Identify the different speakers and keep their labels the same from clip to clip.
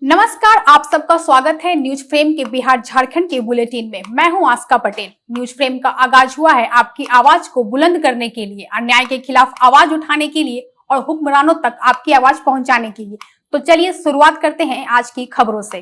Speaker 1: नमस्कार, आप सबका स्वागत है न्यूज फ्रेम के बिहार झारखंड के बुलेटिन में। मैं हूं आस्का पटेल। न्यूज फ्रेम का आगाज हुआ है आपकी आवाज को बुलंद करने के लिए, अन्याय के खिलाफ आवाज उठाने के लिए और हुक्मरानों तक आपकी आवाज पहुंचाने के लिए। तो चलिए शुरुआत करते हैं आज की खबरों से।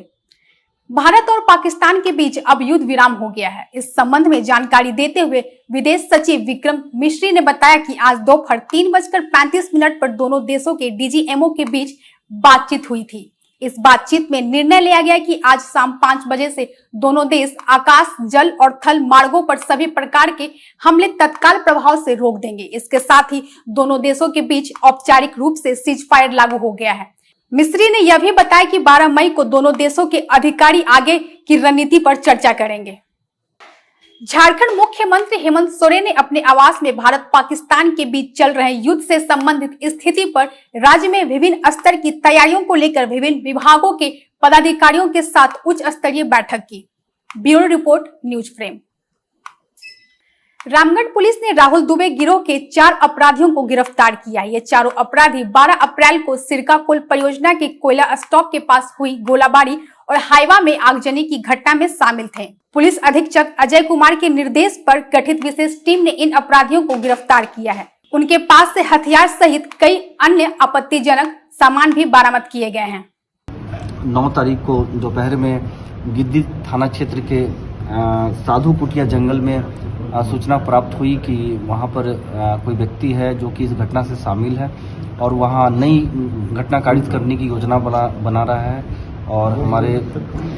Speaker 1: भारत और पाकिस्तान के बीच अब युद्ध विराम हो गया है। इस संबंध में जानकारी देते हुए विदेश सचिव विक्रम मिश्री ने बताया कि आज दोपहर 3:35 पर दोनों देशों के डीजीएमओ के बीच बातचीत हुई थी। इस बातचीत में निर्णय लिया गया कि आज शाम 5 बजे से दोनों देश आकाश, जल और थल मार्गों पर सभी प्रकार के हमले तत्काल प्रभाव से रोक देंगे। इसके साथ ही दोनों देशों के बीच औपचारिक रूप से सीज फायर लागू हो गया है। मिस्री ने यह भी बताया कि 12 मई को दोनों देशों के अधिकारी आगे की रणनीति पर चर्चा करेंगे। झारखंड मुख्यमंत्री हेमंत सोरेन ने अपने आवास में भारत पाकिस्तान के बीच चल रहे युद्ध से संबंधित स्थिति पर राज्य में विभिन्न स्तर की तैयारियों को लेकर विभिन्न विभागों के पदाधिकारियों के साथ उच्च स्तरीय बैठक की। Bureau report, news frame. Ramgarh police ने राहुल दुबे गिरोह के 4 अपराधियों को गिरफ्तार किया। ये चारों अपराधी 12 अप्रैल को सिरका कोल परियोजना के कोयला स्टॉक के पास हुई गोलाबारी और हाईवा में आगजनी की घटना में शामिल थे। पुलिस अधीक्षक अजय कुमार के निर्देश पर गठित विशेष टीम ने इन अपराधियों को गिरफ्तार किया है। उनके पास से हथियार सहित कई अन्य आपत्तिजनक सामान भी बरामद किए गए हैं।
Speaker 2: 9 तारीख को दोपहर में गिद्दी थाना क्षेत्र के साधु कुटिया जंगल में सूचना प्राप्त हुई कि वहां पर कोई व्यक्ति है जो कि इस घटना से शामिल है और वहां नई घटना कारित करने की योजना बना रहा है। और हमारे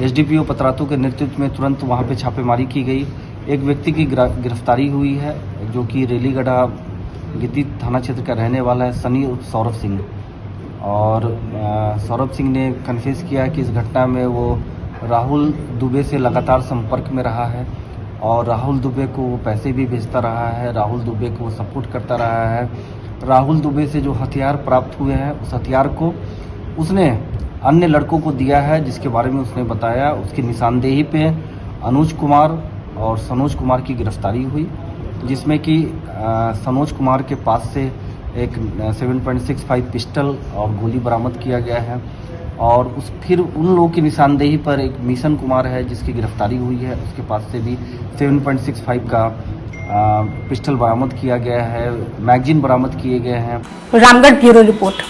Speaker 2: एसडीपीओ पतरातू के नेतृत्व में तुरंत वहां पे छापेमारी की गई। एक व्यक्ति की गिरफ्तारी हुई है जो कि रेलीगढ़ा गिद्दी थाना क्षेत्र का रहने वाला है, सनी सौरभ सिंह। और सौरभ सिंह ने कन्फेस किया कि इस घटना में वो राहुल दुबे से लगातार संपर्क में रहा है और राहुल दुबे को वो पैसे भी भेजता रहा है, राहुल दुबे को वो सपोर्ट करता रहा है। राहुल दुबे से जो हथियार प्राप्त हुए हैं उस हथियार को उसने अन्य लड़कों को दिया है, जिसके बारे में उसने बताया। उसकी निशानदेही पे अनुज कुमार और सनोज कुमार की गिरफ्तारी हुई, जिसमें कि सनोज कुमार के पास से एक 7.65 पिस्टल और गोली बरामद किया गया है। और फिर उन लोगों की निशानदेही पर एक मिशन कुमार है जिसकी गिरफ्तारी हुई है, उसके पास से भी 7.65 का पिस्टल बरामद किया गया है, मैगजीन बरामद किए गए हैं।
Speaker 1: Ramgarh bureau report.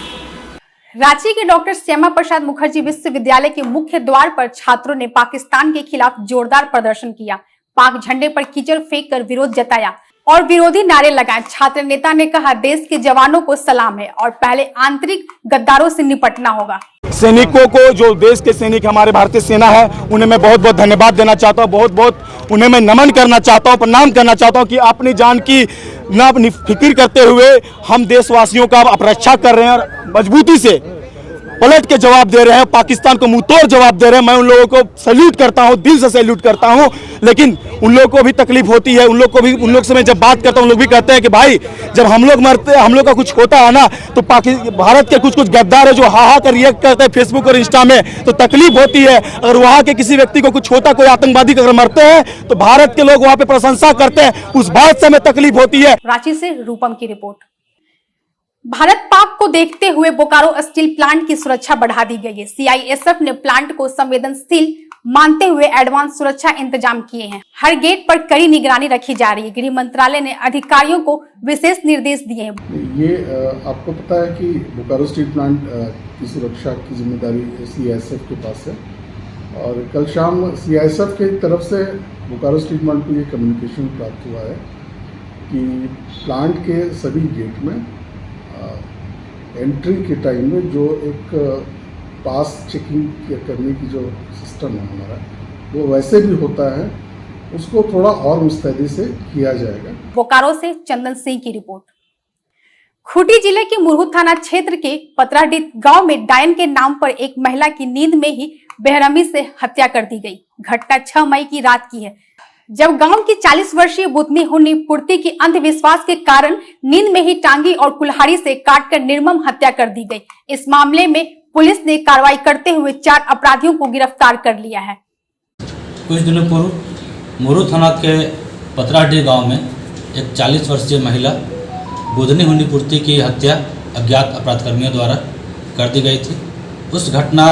Speaker 1: रांची के डॉक्टर श्यामा प्रसाद मुखर्जी विश्वविद्यालय के मुख्य द्वार पर छात्रों ने पाकिस्तान के खिलाफ जोरदार प्रदर्शन किया। पाक झंडे पर कीचड़ फेंक कर विरोध जताया और विरोधी नारे लगाए। छात्र नेता ने कहा, देश के जवानों को सलाम है और पहले आंतरिक गद्दारों से निपटना होगा।
Speaker 3: सैनिकों को, जो देश के सैनिक हमारे भारतीय सेना है, उन्हें मैं बहुत बहुत धन्यवाद देना चाहता हूँ। बहुत बहुत उन्हें मैं नमन करना चाहता हूँ, प्रणाम करना चाहता हूँ कि अपनी जान की ना फिक्र करते हुए हम देशवासियों का रक्षा कर रहे हैं और मजबूती से पलट के जवाब दे रहे हैं, पाकिस्तान को मुंहतोड़ जवाब दे रहे हैं। मैं उन लोगों को सैल्यूट करता हूं, दिल से सैल्यूट करता हूं। लेकिन उन लोगों को भी तकलीफ होती है, उन लोग से मैं जब बात करता हूं, उन लोग भी कहते हैं कि भाई जब हम लोग मरते हैं, हम लोग का कुछ होता है ना, तो भारत के कुछ गद्दार है जो हा कर रिएक्ट करते हैं फेसबुक और इंस्टा में, तो तकलीफ होती है। अगर वहां के किसी व्यक्ति को कुछ होता, कोई आतंकवादी अगर मरते हैं, तो भारत के लोग वहां पे प्रशंसा करते हैं, उस बात से हमें तकलीफ होती है।
Speaker 1: रांची से रूपम की रिपोर्ट। भारत पाक को देखते हुए बोकारो स्टील प्लांट की सुरक्षा बढ़ा दी गई है। सीआईएसएफ ने प्लांट को संवेदनशील मानते हुए एडवांस सुरक्षा इंतजाम किए हैं। हर गेट पर कड़ी निगरानी रखी जा रही है। गृह मंत्रालय ने अधिकारियों को विशेष निर्देश दिए हैं।
Speaker 4: ये आपको पता है कि बोकारो स्टील प्लांट की सुरक्षा की जिम्मेदारी सीआईएसएफ के पास है और कल शाम सीआईएसएफ की तरफ से बोकारो स्टील प्लांट को ये कम्युनिकेशन प्राप्त हुआ है कि प्लांट के सभी गेट में एंट्री के टाइम में जो एक पास चेकिंग करने की जो सिस्टम है हमारा, वो वैसे भी होता है, उसको थोड़ा और मुस्तैदी से किया जाएगा।
Speaker 1: बोकारो से चंदन सिंह की रिपोर्ट। खूंटी जिले के मुरहू थाना क्षेत्र के पतराडीह गांव में डायन के नाम पर एक महिला की नींद में ही बेरहमी से हत्या कर दी गई। घटना 6 मई की रात की है, जब गांव की 40 वर्षीय बुतनी हुन्नी पूर्ति की अंधविश्वास के कारण नींद में ही टांगी और कुल्हाड़ी से काटकर निर्मम हत्या कर दी गई। इस मामले में पुलिस ने कार्रवाई करते हुए 4 अपराधियों को गिरफ्तार कर लिया है।
Speaker 5: कुछ दिनों पूर्व मुरहू थाना के पतराडीह गांव में एक 40 वर्षीय महिला बुधनी हुन्नी पूर्ति की हत्या अज्ञात अपराधकर्मियों द्वारा कर दी गई थी। उस घटना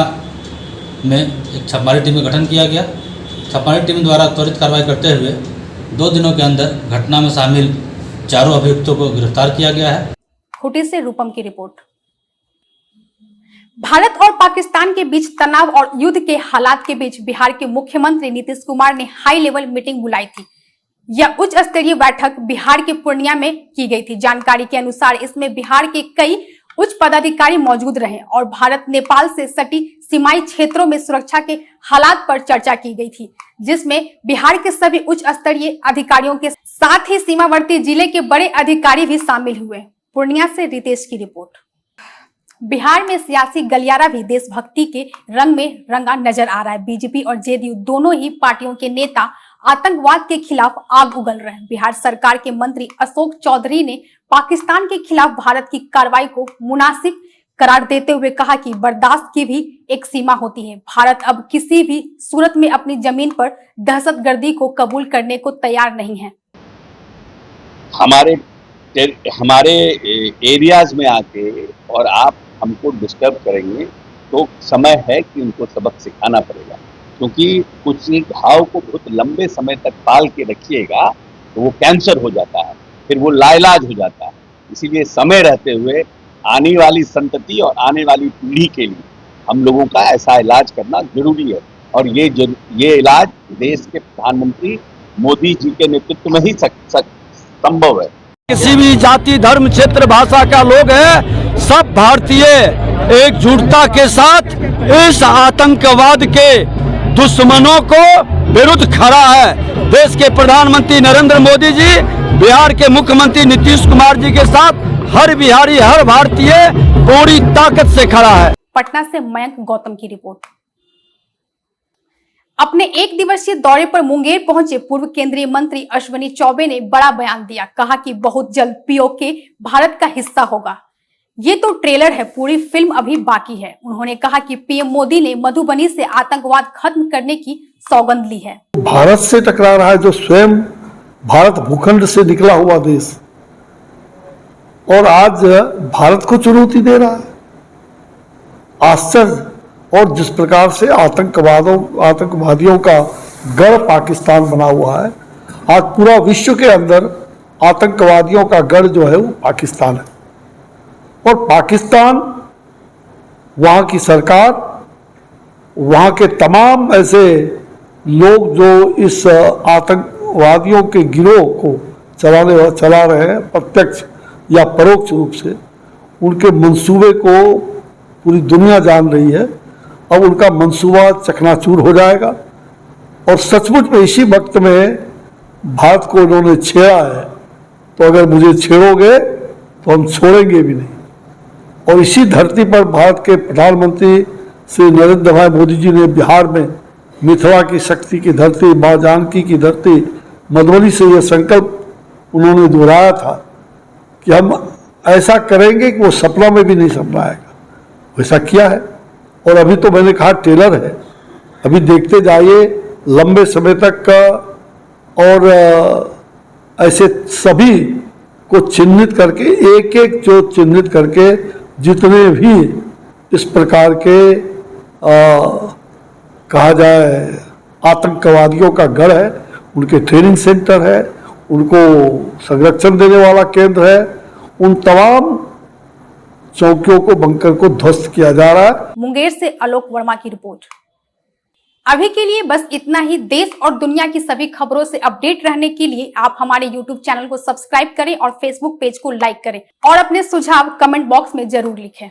Speaker 5: में एक छापामारी टीम का गठन किया गया। छापामारी टीम द्वारा त्वरित कार्रवाई करते हुए 2 दिनों के अंदर घटना में शामिल 4 अभियुक्तों को गिरफ्तार किया गया है।
Speaker 1: खूंटी से रूपम की रिपोर्ट। भारत और पाकिस्तान के बीच तनाव और युद्ध के हालात के बीच बिहार के मुख्यमंत्री नीतीश कुमार ने हाई लेवल मीटिंग बुलाई थी। यह उच्च स्तरीय बैठक बिहार के पूर्णिया में की गई थी। जानकारी के अनुसार इसमें बिहार के कई उच्च पदाधिकारी मौजूद रहे और भारत नेपाल से सटी सीमाई क्षेत्रों में सुरक्षा के हालात पर चर्चा की गई थी, जिसमें बिहार के सभी उच्च स्तरीय अधिकारियों के साथ ही सीमावर्ती जिले के बड़े अधिकारी भी शामिल हुए। पूर्णिया से रितेश की रिपोर्ट। बिहार में सियासी गलियारा भी देशभक्ति के रंग में रंगा नजर आ रहा है। बीजेपी और जेडीयू दोनों ही पार्टियों के नेता आतंकवाद के खिलाफ आग उगल रहे हैं। बिहार सरकार के मंत्री अशोक चौधरी ने पाकिस्तान के खिलाफ भारत की कार्रवाई को मुनासिब करार देते हुए कहा कि बर्दाश्त की भी एक सीमा होती है। भारत अब किसी भी सूरत में अपनी जमीन पर दहशतगर्दी को कबूल करने को तैयार नहीं है।
Speaker 6: हमारे एरियाज में आके और आप हमको डिस्टर्ब करेंगे तो समय है कि उनको सबक सिखाना पड़ेगा, क्योंकि कुछ घाव को बहुत लंबे समय तक पाल के रखिएगा तो वो कैंसर हो जाता है, फिर वो लाइलाज हो जाता है। इसीलिए समय रहते हुए आने वाली संतति और आने वाली पीढ़ी के लिए हम लोगों का ऐसा इलाज करना जरूरी है, और ये इलाज देश के प्रधानमंत्री मोदी जी के नेतृत्व में ही संभव है।
Speaker 7: किसी भी जाति, धर्म, क्षेत्र, भाषा का लोग है, सब भारतीय एकजुटता के साथ इस आतंकवाद के दुश्मनों को विरुद्ध खड़ा है। देश के प्रधानमंत्री नरेंद्र मोदी जी, बिहार के मुख्यमंत्री नीतीश कुमार जी के साथ हर बिहारी, हर भारतीय पूरी ताकत से खड़ा है।
Speaker 1: पटना से मयंक गौतम की रिपोर्ट। अपने 1 दिवसीय दौरे पर मुंगेर पहुंचे पूर्व केंद्रीय मंत्री अश्विनी चौबे ने बड़ा बयान दिया। कहा कि बहुत जल्द पीओके भारत का हिस्सा होगा। ये तो ट्रेलर है, पूरी फिल्म अभी बाकी है। उन्होंने कहा कि पीएम मोदी ने मधुबनी से आतंकवाद खत्म करने की सौगंध ली है।
Speaker 8: भारत से टकरा रहा है जो स्वयं भारत भूखंड से निकला हुआ देश, और आज भारत को चुनौती दे रहा है। आश्चर्य। और जिस प्रकार से आतंकवादियों का गढ़ पाकिस्तान बना हुआ है, आज पूरा विश्व के अंदर आतंकवादियों का गढ़ जो है वो पाकिस्तान है। और पाकिस्तान, वहाँ की सरकार, वहाँ के तमाम ऐसे लोग जो इस आतंकवादियों के गिरोह को चला रहे हैं, प्रत्यक्ष या परोक्ष रूप से, उनके मंसूबे को पूरी दुनिया जान रही है। अब उनका मंसूबा चकनाचूर हो जाएगा, और सचमुच में इसी वक्त में भारत को उन्होंने छेड़ा है, तो अगर मुझे छेड़ोगे तो हम छोड़ेंगे भी नहीं। और इसी धरती पर भारत के प्रधानमंत्री श्री नरेंद्र भाई मोदी जी ने बिहार में मिथिला की शक्ति की धरती, माँ जानकी की धरती मधुबनी से यह संकल्प उन्होंने दोहराया था कि हम ऐसा करेंगे कि वो सपना में भी नहीं सपना आएगा। वैसा किया है। और अभी तो मैंने कहा ट्रेलर है, अभी देखते जाइए लंबे समय तक का। और ऐसे सभी को चिन्हित करके, एक एक जो चिन्हित करके, जितने भी इस प्रकार के कहा जाए आतंकवादियों का गढ़ है, उनके ट्रेनिंग सेंटर है, उनको संरक्षण देने वाला केंद्र है, उन तमाम चौकियों को, बंकर को ध्वस्त किया जा रहा है।
Speaker 1: मुंगेर से आलोक वर्मा की रिपोर्ट। अभी के लिए बस इतना ही। देश और दुनिया की सभी खबरों से अपडेट रहने के लिए आप हमारे YouTube चैनल को सब्सक्राइब करें और Facebook पेज को लाइक करें, और अपने सुझाव कमेंट बॉक्स में जरूर लिखें।